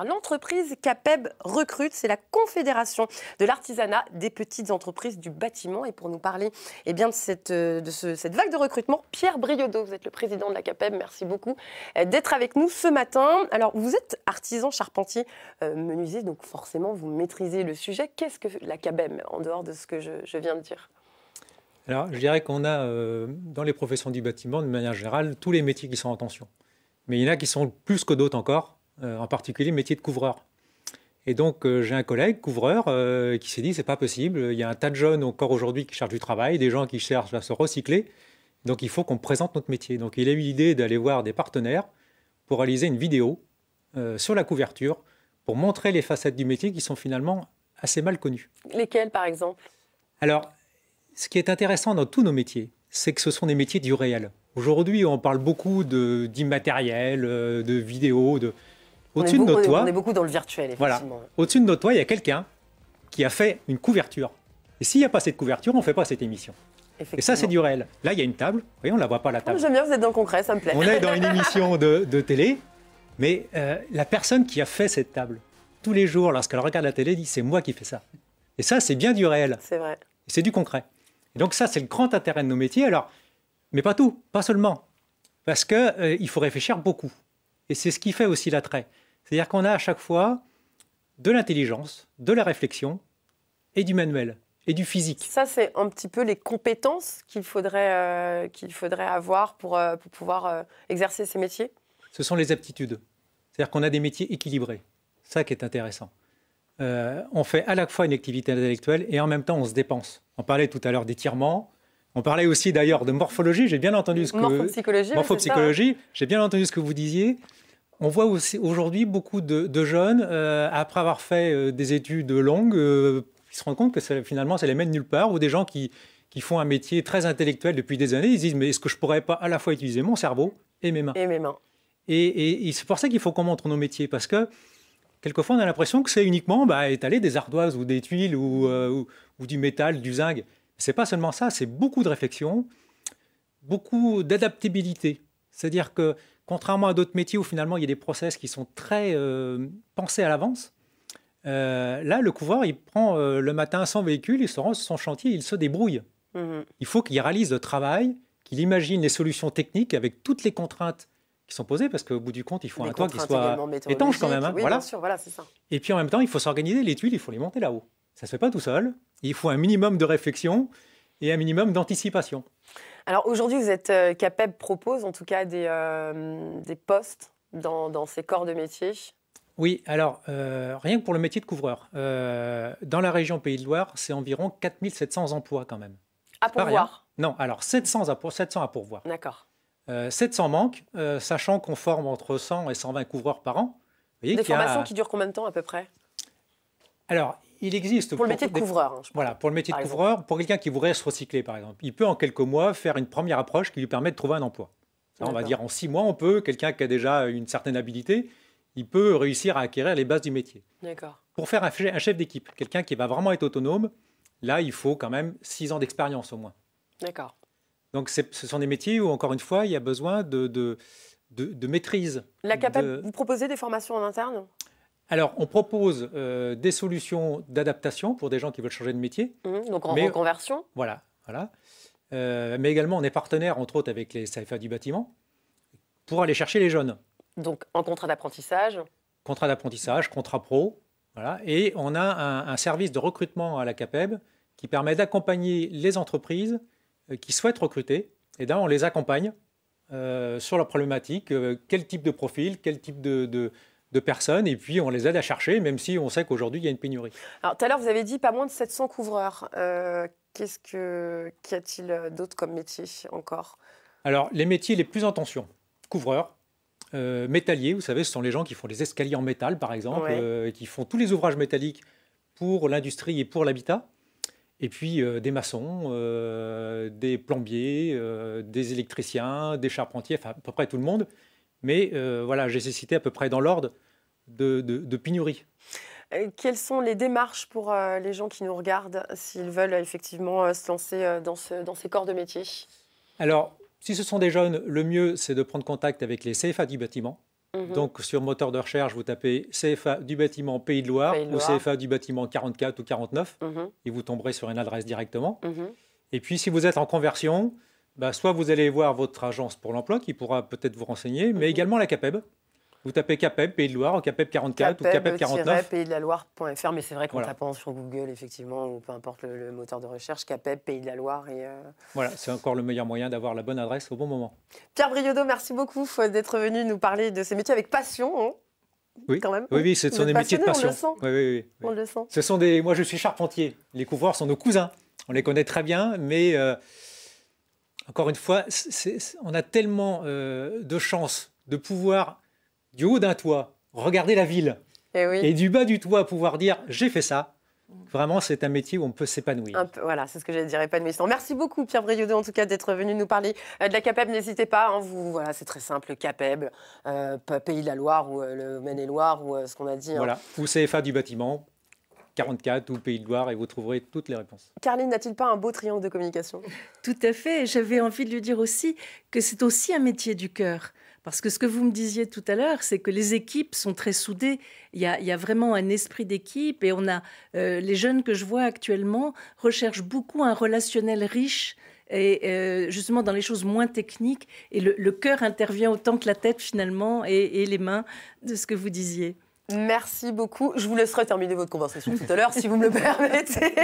L'entreprise CAPEB recrute, c'est la Confédération de l'artisanat des petites entreprises du bâtiment. Et pour nous parler de cette vague de recrutement, Pierre Briodot, vous êtes le président de la CAPEB. Merci beaucoup d'être avec nous ce matin. Alors, vous êtes artisan, charpentier, menuisier, donc forcément, vous maîtrisez le sujet. Qu'est-ce que la CAPEB, en dehors de ce que je viens de dire? Alors, je dirais qu'on a, dans les professions du bâtiment, de manière générale, tous les métiers qui sont en tension. Mais il y en a qui sont plus que d'autres encore, en particulier le métier de couvreur. Et donc, j'ai un collègue, couvreur, qui s'est dit, c'est pas possible, il y a un tas de jeunes encore aujourd'hui qui cherchent du travail, des gens qui cherchent à se recycler, donc il faut qu'on présente notre métier. Donc, il a eu l'idée d'aller voir des partenaires pour réaliser une vidéo sur la couverture, pour montrer les facettes du métier qui sont finalement assez mal connues. Lesquelles, par exemple? Alors, ce qui est intéressant dans tous nos métiers, c'est que ce sont des métiers du réel. Aujourd'hui, on parle beaucoup d'immatériel, de vidéo. Au-dessus de nos toits, on est beaucoup dans le virtuel, effectivement. Voilà. Au-dessus de nos toits, il y a quelqu'un qui a fait une couverture. Et s'il n'y a pas cette couverture, on ne fait pas cette émission. Et ça, c'est du réel. Là, il y a une table. Vous voyez, on ne la voit pas, la table. J'aime bien, vous êtes dans le concret, ça me plaît. On est dans une émission de télé, mais la personne qui a fait cette table, tous les jours, lorsqu'elle regarde la télé, dit « c'est moi qui fais ça ». Et ça, c'est bien du réel. C'est vrai. Et c'est du concret. Et donc ça, c'est le grand intérêt de nos métiers. Alors, mais pas tout, pas seulement. Parce qu'il faut réfléchir beaucoup. Et c'est ce qui fait aussi l'attrait. C'est-à-dire qu'on a à chaque fois de l'intelligence, de la réflexion et du manuel et du physique. Ça, c'est un petit peu les compétences qu'il faudrait avoir pour pouvoir exercer ces métiers? Ce sont les aptitudes. C'est-à-dire qu'on a des métiers équilibrés. Ça qui est intéressant. On fait à la fois une activité intellectuelle et en même temps, on se dépense. On parlait tout à l'heure d'étirement. On parlait aussi d'ailleurs de morphologie. J'ai bien entendu ce que... Morphopsychologie. Morphopsychologie. J'ai bien entendu ce que vous disiez. On voit aussi aujourd'hui beaucoup de jeunes, après avoir fait des études longues, qui se rendent compte que finalement, ça les mène nulle part, ou des gens qui font un métier très intellectuel depuis des années, ils se disent, mais est-ce que je ne pourrais pas à la fois utiliser mon cerveau et mes mains? Et mes mains. Et c'est pour ça qu'il faut qu'on montre nos métiers, parce que quelquefois, on a l'impression que c'est uniquement étaler des ardoises ou des tuiles ou du métal, du zinc. Ce n'est pas seulement ça, c'est beaucoup de réflexion, beaucoup d'adaptabilité. C'est-à-dire que contrairement à d'autres métiers où finalement il y a des process qui sont très pensés à l'avance, là, le couvreur, il prend le matin son véhicule, il se rend sur son chantier, il se débrouille. Il faut qu'il réalise le travail, qu'il imagine les solutions techniques avec toutes les contraintes qui sont posées, parce qu'au bout du compte, il faut un toit qui soit étanche quand même. Hein, oui, voilà. Bien sûr, voilà, c'est ça. Et puis en même temps, il faut s'organiser. Les tuiles, il faut les monter là-haut. Ça ne se fait pas tout seul. Il faut un minimum de réflexion et un minimum d'anticipation. Alors aujourd'hui, vous êtes CAPEB propose en tout cas des postes dans ces corps de métier. Oui, alors rien que pour le métier de couvreur, dans la région Pays de Loire, c'est environ 4 700 emplois quand même. À pourvoir? Non, alors 700 à pourvoir. D'accord. 700 manquent, sachant qu'on forme entre 100 et 120 couvreurs par an. Vous voyez des formations qui durent combien de temps à peu près? Alors, il existe... Pour le métier de couvreur. Hein, voilà, pour le métier de couvreur, pour quelqu'un qui voudrait se recycler, par exemple. Il peut, en quelques mois, faire une première approche qui lui permet de trouver un emploi. Ça, on va dire en 6 mois, on peut, quelqu'un qui a déjà une certaine habilité, il peut réussir à acquérir les bases du métier. D'accord. Pour faire un chef d'équipe, quelqu'un qui va vraiment être autonome, là, il faut quand même 6 ans d'expérience au moins. D'accord. Donc, ce sont des métiers où, encore une fois, il y a besoin de maîtrise. La CAPEB, vous proposez des formations en interne? Alors, on propose des solutions d'adaptation pour des gens qui veulent changer de métier. Donc en reconversion. Voilà. Mais également, on est partenaire, entre autres, avec les CFA du bâtiment pour aller chercher les jeunes. Donc en contrat d'apprentissage. Contrat d'apprentissage, contrat pro. Voilà. Et on a un service de recrutement à la CAPEB qui permet d'accompagner les entreprises qui souhaitent recruter. Et là, on les accompagne sur leur problématique, quel type de profil, quel type de personnes, et puis on les aide à chercher, même si on sait qu'aujourd'hui, il y a une pénurie. Alors, tout à l'heure, vous avez dit pas moins de 700 couvreurs. Qu'y a-t-il d'autre comme métier encore? Alors, les métiers les plus en tension. Couvreurs, métalliers, vous savez, ce sont les gens qui font les escaliers en métal, par exemple, qui font tous les ouvrages métalliques pour l'industrie et pour l'habitat. Et puis des maçons, des plombiers, des électriciens, des charpentiers, enfin à peu près tout le monde. Mais voilà, j'ai cité à peu près dans l'ordre de pénurie. Quelles sont les démarches pour les gens qui nous regardent s'ils veulent effectivement se lancer dans ces corps de métier? Alors, si ce sont des jeunes, le mieux, c'est de prendre contact avec les CFA du bâtiment. Donc, sur moteur de recherche, vous tapez CFA du bâtiment Pays de Loire ou CFA du bâtiment 44 ou 49 et vous tomberez sur une adresse directement. Et puis, si vous êtes en conversion, soit vous allez voir votre agence pour l'emploi qui pourra peut-être vous renseigner, mais également la CAPEB. Vous tapez CAPEB, Pays de Loire, CAPEB 44 ou CAPEB 49. Pays-de-la-Loire.fr, mais c'est vrai qu'en tapant sur Google, effectivement, ou peu importe le moteur de recherche, CAPEB, Pays de la Loire. Voilà, c'est encore le meilleur moyen d'avoir la bonne adresse au bon moment. Pierre Briodot, merci beaucoup d'être venu nous parler de ces métiers avec passion. Oui, quand même. Oui, ce sont des métiers de passion. On le sent. On le sent. Moi, je suis charpentier. Les couvreurs sont nos cousins. On les connaît très bien, mais encore une fois, on a tellement de chance de pouvoir, du haut d'un toit, regarder la ville et du bas du toit pouvoir dire j'ai fait ça. Vraiment, c'est un métier où on peut s'épanouir. Voilà, c'est ce que j'allais dire, épanouissement. Merci beaucoup, Pierre Briodot, en tout cas, d'être venu nous parler de la CAPEB. N'hésitez pas, voilà, c'est très simple, CAPEB, Pays de la Loire ou le Maine-et-Loire ou ce qu'on a dit. Voilà, ou CFA du bâtiment 44 ou Pays de Loire et vous trouverez toutes les réponses. Carline, n'a-t-il pas un beau triangle de communication? Tout à fait. J'avais envie de lui dire aussi que c'est aussi un métier du cœur. Parce que ce que vous me disiez tout à l'heure, c'est que les équipes sont très soudées. Il y a vraiment un esprit d'équipe et on a les jeunes que je vois actuellement recherchent beaucoup un relationnel riche et justement dans les choses moins techniques. Et le cœur intervient autant que la tête finalement et les mains de ce que vous disiez. Merci beaucoup. Je vous laisserai terminer votre conversation tout à l'heure si vous me le permettez.